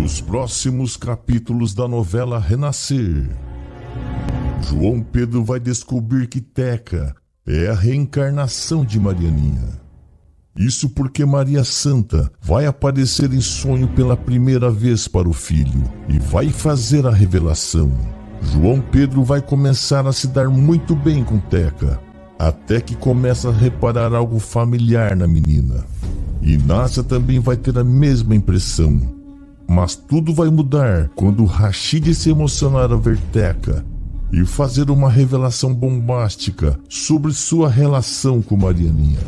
Nos próximos capítulos da novela Renascer, João Pedro vai descobrir que Teca é a reencarnação de Marianinha. Isso porque Maria Santa vai aparecer em sonho pela primeira vez para o filho e vai fazer a revelação. João Pedro vai começar a se dar muito bem com Teca, até que começa a reparar algo familiar na menina. Inácia também vai ter a mesma impressão. Mas tudo vai mudar quando Rashid se emocionar ao ver Teca e fazer uma revelação bombástica sobre sua relação com Marianinha.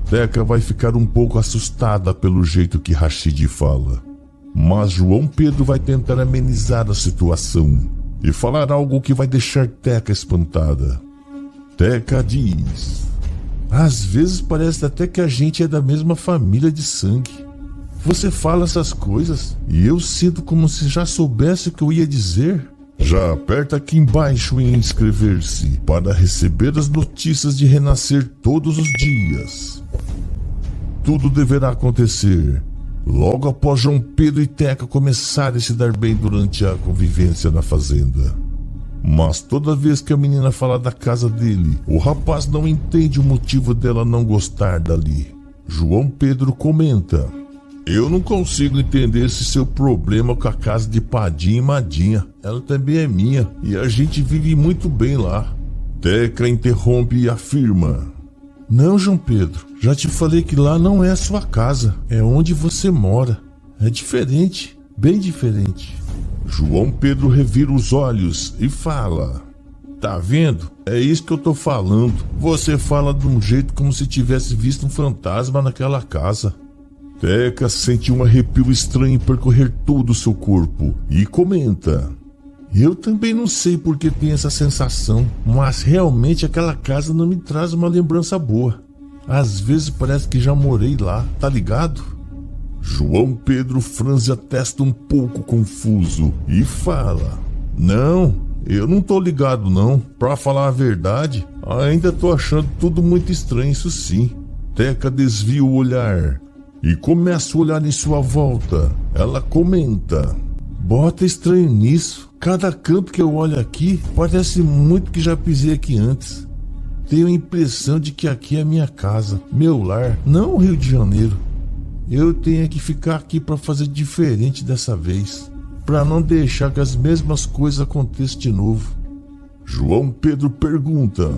Teca vai ficar um pouco assustada pelo jeito que Rashid fala, mas João Pedro vai tentar amenizar a situação e falar algo que vai deixar Teca espantada. Teca diz: às vezes parece até que a gente é da mesma família de sangue. Você fala essas coisas e eu sinto como se já soubesse o que eu ia dizer. Já aperta aqui embaixo em inscrever-se para receber as notícias de Renascer todos os dias. Tudo deverá acontecer logo após João Pedro e Teca começarem a se dar bem durante a convivência na fazenda. Mas toda vez que a menina fala da casa dele, o rapaz não entende o motivo dela não gostar dali. João Pedro comenta: eu não consigo entender esse seu problema com a casa de Padinha e Madinha. Ela também é minha e a gente vive muito bem lá. Teca interrompe e afirma: não, João Pedro, já te falei que lá não é a sua casa, é onde você mora. É diferente, bem diferente. João Pedro revira os olhos e fala: tá vendo? É isso que eu tô falando. Você fala de um jeito como se tivesse visto um fantasma naquela casa. Teca sente um arrepio estranho percorrer todo o seu corpo e comenta: eu também não sei por que tenho essa sensação, mas realmente aquela casa não me traz uma lembrança boa. Às vezes parece que já morei lá, tá ligado? João Pedro franze a testa um pouco confuso e fala: não, eu não tô ligado não. Pra falar a verdade, ainda tô achando tudo muito estranho, isso sim. Teca desvia o olhar e começa a olhar em sua volta. Ela comenta: bota estranho nisso. Cada canto que eu olho aqui parece muito que já pisei aqui antes. Tenho a impressão de que aqui é minha casa, meu lar, não o Rio de Janeiro. Eu tenho que ficar aqui para fazer diferente dessa vez, para não deixar que as mesmas coisas aconteçam de novo. João Pedro pergunta: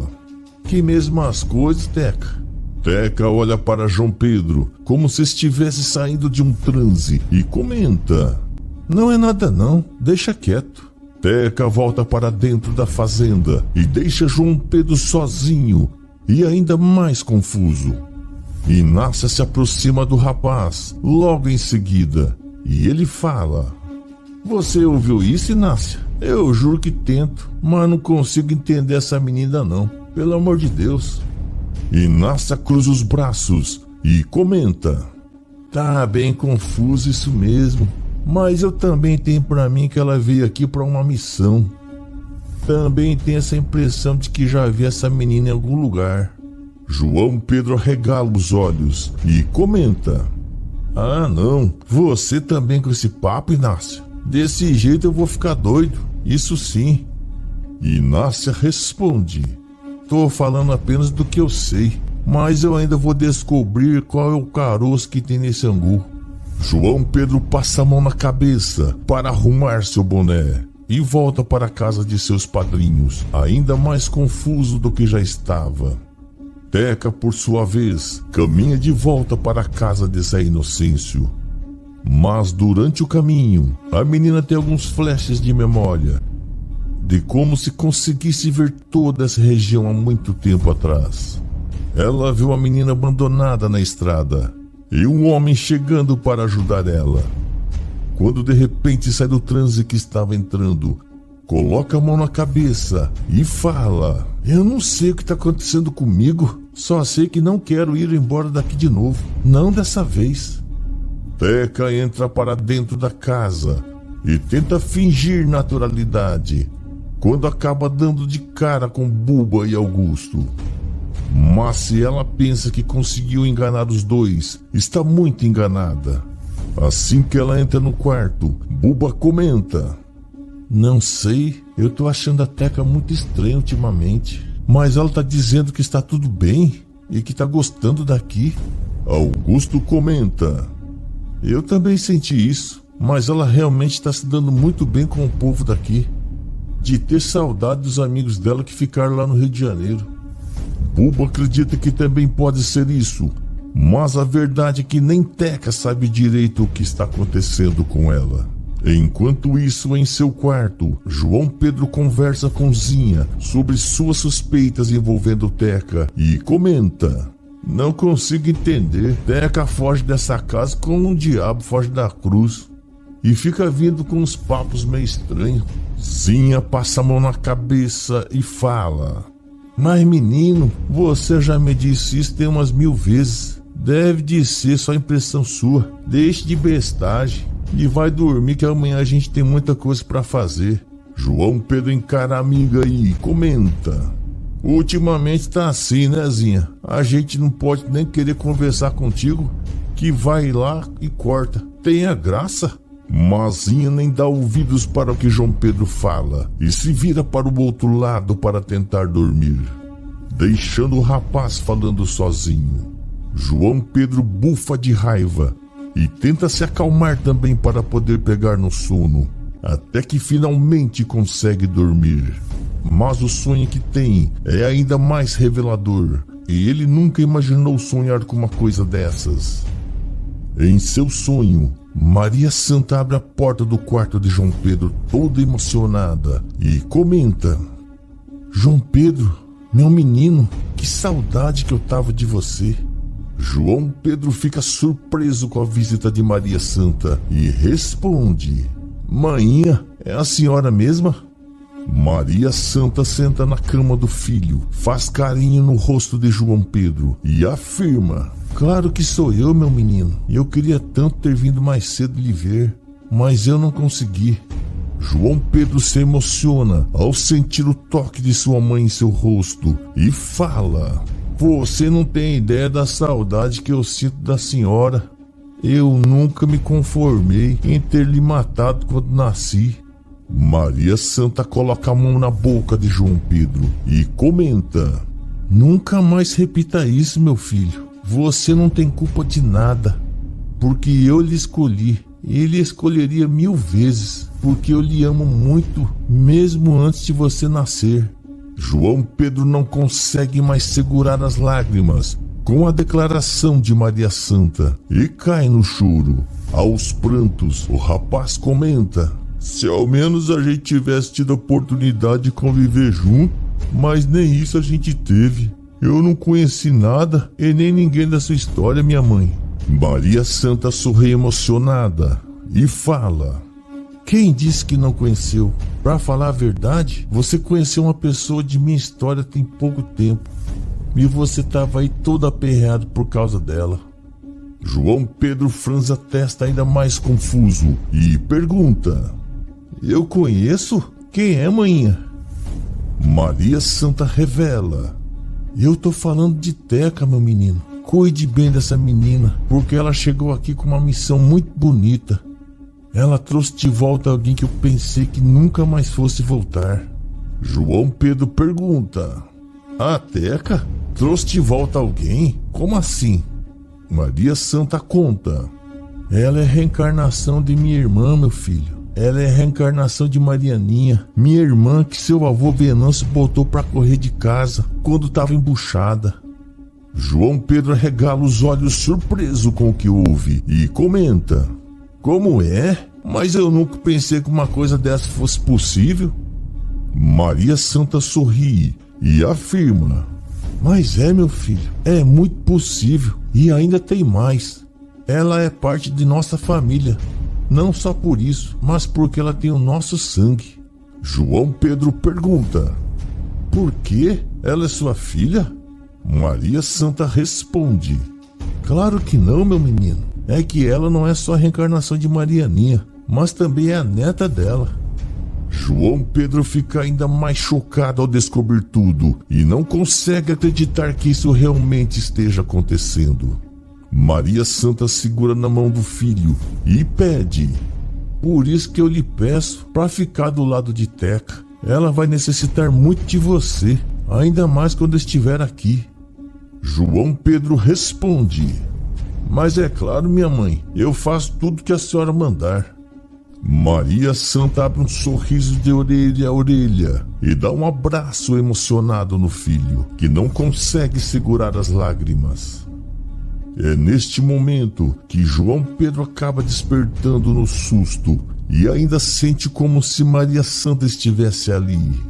que mesmas coisas, Teca? Teca olha para João Pedro como se estivesse saindo de um transe e comenta: não é nada não, deixa quieto. Teca volta para dentro da fazenda e deixa João Pedro sozinho e ainda mais confuso. Inácia se aproxima do rapaz logo em seguida e ele fala: você ouviu isso, Inácia? Eu juro que tento, mas não consigo entender essa menina não, pelo amor de Deus. Inácia cruza os braços e comenta: tá bem confuso isso mesmo, mas eu também tenho pra mim que ela veio aqui pra uma missão. Também tenho essa impressão de que já vi essa menina em algum lugar. João Pedro arregala os olhos e comenta: ah não, você também com esse papo, Inácia? Desse jeito eu vou ficar doido, isso sim. Inácia responde: tô falando apenas do que eu sei, mas eu ainda vou descobrir qual é o caroço que tem nesse angu. João Pedro passa a mão na cabeça para arrumar seu boné e volta para a casa de seus padrinhos, ainda mais confuso do que já estava. Teca, por sua vez, caminha de volta para a casa de Zé Inocêncio. Mas durante o caminho, a menina tem alguns flashes de memória de como se conseguisse ver toda essa região há muito tempo atrás. Ela viu a menina abandonada na estrada e um homem chegando para ajudar ela. Quando de repente sai do transe que estava entrando, coloca a mão na cabeça e fala: eu não sei o que está acontecendo comigo, só sei que não quero ir embora daqui de novo, não dessa vez. Teca entra para dentro da casa e tenta fingir naturalidade, quando acaba dando de cara com Buba e Augusto. Mas se ela pensa que conseguiu enganar os dois, está muito enganada. Assim que ela entra no quarto, Buba comenta: não sei, eu tô achando a Teca muito estranha ultimamente, mas ela tá dizendo que está tudo bem e que tá gostando daqui. Augusto comenta: eu também senti isso, mas ela realmente está se dando muito bem com o povo daqui, de ter saudade dos amigos dela que ficaram lá no Rio de Janeiro. Buba acredita que também pode ser isso, mas a verdade é que nem Teca sabe direito o que está acontecendo com ela. Enquanto isso, em seu quarto, João Pedro conversa com Zinha sobre suas suspeitas envolvendo Teca e comenta: não consigo entender, Teca foge dessa casa como um diabo foge da cruz e fica vindo com uns papos meio estranhos. Zinha passa a mão na cabeça e fala: mas menino, você já me disse isso tem umas 1000 vezes. Deve de ser só impressão sua. Deixe de bestagem e vai dormir que amanhã a gente tem muita coisa pra fazer. João Pedro encara a amiga e comenta: ultimamente tá assim, né, Zinha? A gente não pode nem querer conversar contigo, que vai lá e corta. Tenha graça. Mas Zinha nem dá ouvidos para o que João Pedro fala e se vira para o outro lado para tentar dormir, deixando o rapaz falando sozinho. João Pedro bufa de raiva e tenta se acalmar também para poder pegar no sono, até que finalmente consegue dormir. Mas o sonho que tem é ainda mais revelador e ele nunca imaginou sonhar com uma coisa dessas. Em seu sonho, Maria Santa abre a porta do quarto de João Pedro toda emocionada e comenta: João Pedro, meu menino, que saudade que eu tava de você. João Pedro fica surpreso com a visita de Maria Santa e responde: Mainha, é a senhora mesma? Maria Santa senta na cama do filho, faz carinho no rosto de João Pedro e afirma: claro que sou eu, meu menino. Eu queria tanto ter vindo mais cedo lhe ver, mas eu não consegui. João Pedro se emociona ao sentir o toque de sua mãe em seu rosto e fala: você não tem ideia da saudade que eu sinto da senhora. Eu nunca me conformei em ter lhe matado quando nasci. Maria Santa coloca a mão na boca de João Pedro e comenta: nunca mais repita isso, meu filho. Você não tem culpa de nada, porque eu lhe escolhi. Ele escolheria 1000 vezes, porque eu lhe amo muito, mesmo antes de você nascer. João Pedro não consegue mais segurar as lágrimas com a declaração de Maria Santa e cai no choro. Aos prantos, o rapaz comenta: se ao menos a gente tivesse tido a oportunidade de conviver junto, mas nem isso a gente teve. Eu não conheci nada e nem ninguém da sua história, minha mãe. Maria Santa sorri emocionada e fala: quem disse que não conheceu? Pra falar a verdade, você conheceu uma pessoa de minha história tem pouco tempo e você tava aí todo aperreado por causa dela. João Pedro franze a testa ainda mais confuso e pergunta: eu conheço? Quem é, manhinha? Maria Santa revela: eu tô falando de Teca, meu menino. Cuide bem dessa menina, porque ela chegou aqui com uma missão muito bonita. Ela trouxe de volta alguém que eu pensei que nunca mais fosse voltar. João Pedro pergunta: a Teca trouxe de volta alguém? Como assim? Maria Santa conta: ela é reencarnação de minha irmã, meu filho. Ela é a reencarnação de Marianinha, minha irmã que seu avô Venâncio botou pra correr de casa quando estava embuchada. João Pedro arregala os olhos surpreso com o que ouve e comenta: como é? Mas eu nunca pensei que uma coisa dessa fosse possível. Maria Santa sorri e afirma: mas é, meu filho, é muito possível e ainda tem mais. Ela é parte de nossa família. Não só por isso, mas porque ela tem o nosso sangue. João Pedro pergunta: por quê? Ela é sua filha? Maria Santa responde: claro que não, meu menino. É que ela não é só a reencarnação de Marianinha, mas também é a neta dela. João Pedro fica ainda mais chocado ao descobrir tudo e não consegue acreditar que isso realmente esteja acontecendo. Maria Santa segura na mão do filho e pede: por isso que eu lhe peço para ficar do lado de Teca. Ela vai necessitar muito de você, ainda mais quando estiver aqui. João Pedro responde: mas é claro, minha mãe, eu faço tudo que a senhora mandar. Maria Santa abre um sorriso de orelha a orelha e dá um abraço emocionado no filho, que não consegue segurar as lágrimas. É neste momento que João Pedro acaba despertando no susto e ainda sente como se Maria Santa estivesse ali.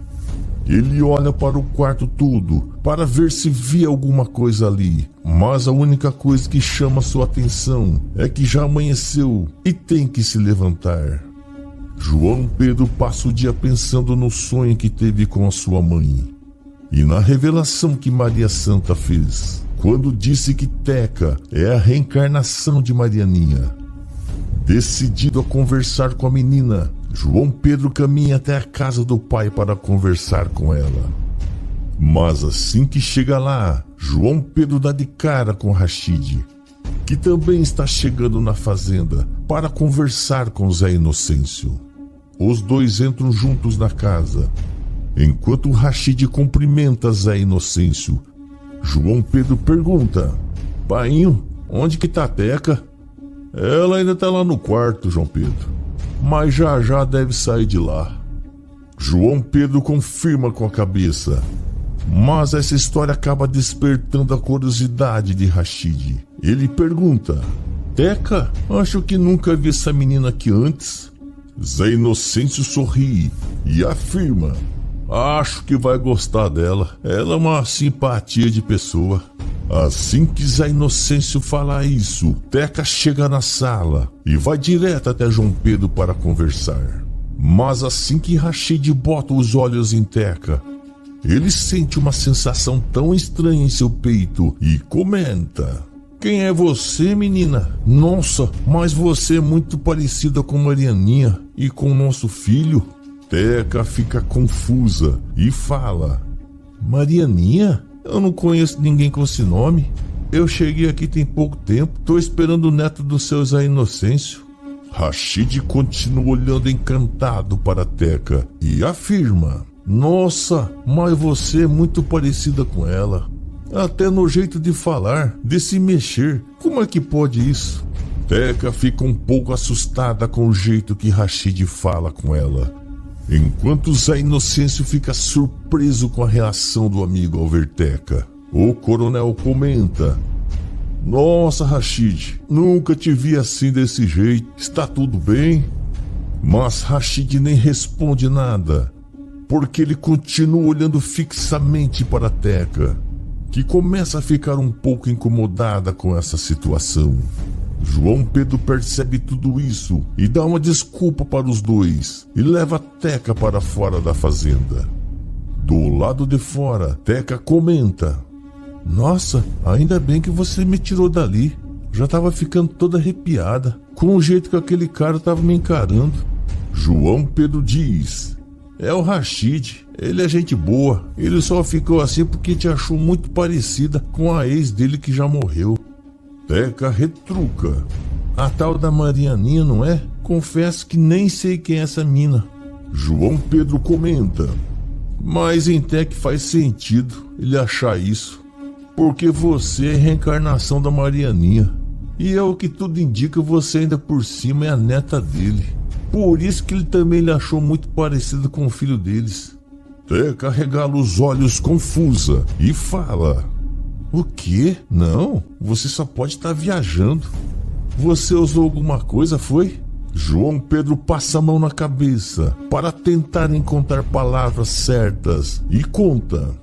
Ele olha para o quarto todo para ver se vê alguma coisa ali, mas a única coisa que chama sua atenção é que já amanheceu e tem que se levantar. João Pedro passa o dia pensando no sonho que teve com a sua mãe e na revelação que Maria Santa fez quando disse que Teca é a reencarnação de Marianinha. Decidido a conversar com a menina, João Pedro caminha até a casa do pai para conversar com ela. Mas assim que chega lá, João Pedro dá de cara com Rachid, que também está chegando na fazenda para conversar com Zé Inocêncio. Os dois entram juntos na casa. Enquanto Rachid cumprimenta Zé Inocêncio, João Pedro pergunta: painho, onde que tá a Teca? Ela ainda tá lá no quarto, João Pedro, mas já deve sair de lá. João Pedro confirma com a cabeça, mas essa história acaba despertando a curiosidade de Rachid. Ele pergunta: Teca, acho que nunca vi essa menina aqui antes. Zé Inocêncio sorri e afirma: acho que vai gostar dela. Ela é uma simpatia de pessoa. Assim que Zé Inocêncio fala isso, Teca chega na sala e vai direto até João Pedro para conversar. Mas assim que Rachid bota os olhos em Teca, ele sente uma sensação tão estranha em seu peito e comenta: quem é você, menina? Nossa, mas você é muito parecida com Marianinha e com nosso filho. Teca fica confusa e fala: Marianinha? Eu não conheço ninguém com esse nome. Eu cheguei aqui tem pouco tempo. Tô esperando o neto do seu Zé Inocêncio. Rachid continua olhando encantado para Teca e afirma: nossa, mas você é muito parecida com ela. Até no jeito de falar, de se mexer. Como é que pode isso? Teca fica um pouco assustada com o jeito que Rachid fala com ela, enquanto Zé Inocêncio fica surpreso com a reação do amigo ao ver Teca. O coronel comenta: nossa, Rachid, nunca te vi assim desse jeito. Está tudo bem? Mas Rachid nem responde nada, porque ele continua olhando fixamente para Teca, que começa a ficar um pouco incomodada com essa situação. João Pedro percebe tudo isso e dá uma desculpa para os dois e leva Teca para fora da fazenda. Do lado de fora, Teca comenta: nossa, ainda bem que você me tirou dali. Já estava ficando toda arrepiada com o jeito que aquele cara estava me encarando. João Pedro diz: é o Rachid, ele é gente boa. Ele só ficou assim porque te achou muito parecida com a ex dele que já morreu. Teca retruca: a tal da Marianinha, não é? Confesso que nem sei quem é essa mina. João Pedro comenta: mas em Teca faz sentido ele achar isso, porque você é a reencarnação da Marianinha, e é o que tudo indica, você ainda por cima é a neta dele. Por isso que ele também lhe achou muito parecido com o filho deles. Teca regala os olhos confusa e fala: o quê? Não, você só pode estar viajando. Você usou alguma coisa, foi? João Pedro passa a mão na cabeça para tentar encontrar palavras certas e conta: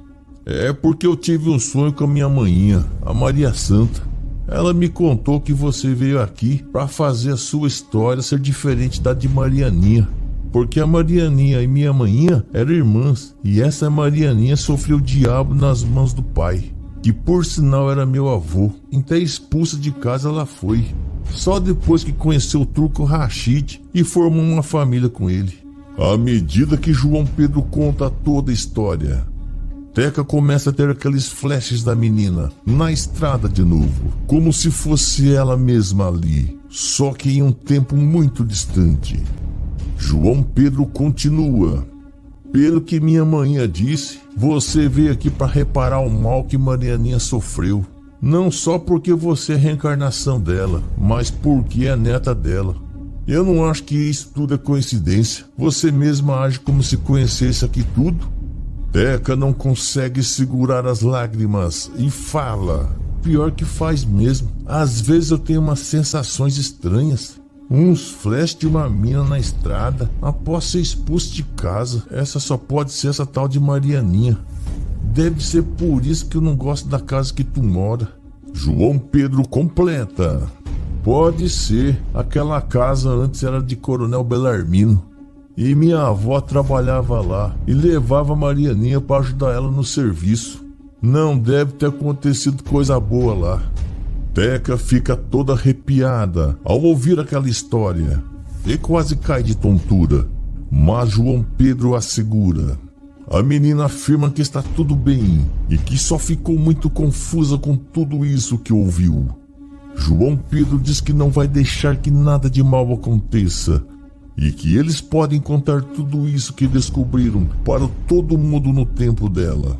é porque eu tive um sonho com a minha maninha, a Maria Santa. Ela me contou que você veio aqui para fazer a sua história ser diferente da de Marianinha, porque a Marianinha e minha maninha eram irmãs, e essa Marianinha sofreu o diabo nas mãos do pai, que por sinal era meu avô. Então expulsa de casa ela foi, só depois que conheceu o turco Rachid e formou uma família com ele. À medida que João Pedro conta toda a história, Teca começa a ter aqueles flashes da menina na estrada de novo, como se fosse ela mesma ali, só que em um tempo muito distante. João Pedro continua. Pelo que minha manhã disse, você veio aqui para reparar o mal que Marianinha sofreu. Não só porque você é a reencarnação dela, mas porque é neta dela. Eu não acho que isso tudo é coincidência. Você mesma age como se conhecesse aqui tudo. Teca não consegue segurar as lágrimas e fala. Pior que faz mesmo. Às vezes eu tenho umas sensações estranhas. Uns flash de uma mina na estrada após ser expulso de casa. Essa só pode ser essa tal de Marianinha. Deve ser por isso que eu não gosto da casa que tu mora. João Pedro completa. Pode ser. Aquela casa antes era de Coronel Belarmino. E minha avó trabalhava lá e levava a Marianinha para ajudar ela no serviço. Não deve ter acontecido coisa boa lá. Teca fica toda arrepiada ao ouvir aquela história e quase cai de tontura. Mas João Pedro assegura. A menina afirma que está tudo bem e que só ficou muito confusa com tudo isso que ouviu. João Pedro diz que não vai deixar que nada de mal aconteça e que eles podem contar tudo isso que descobriram para todo mundo no tempo dela.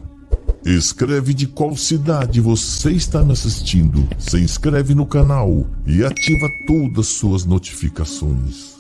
Escreve de qual cidade você está me assistindo, se inscreve no canal e ativa todas as suas notificações.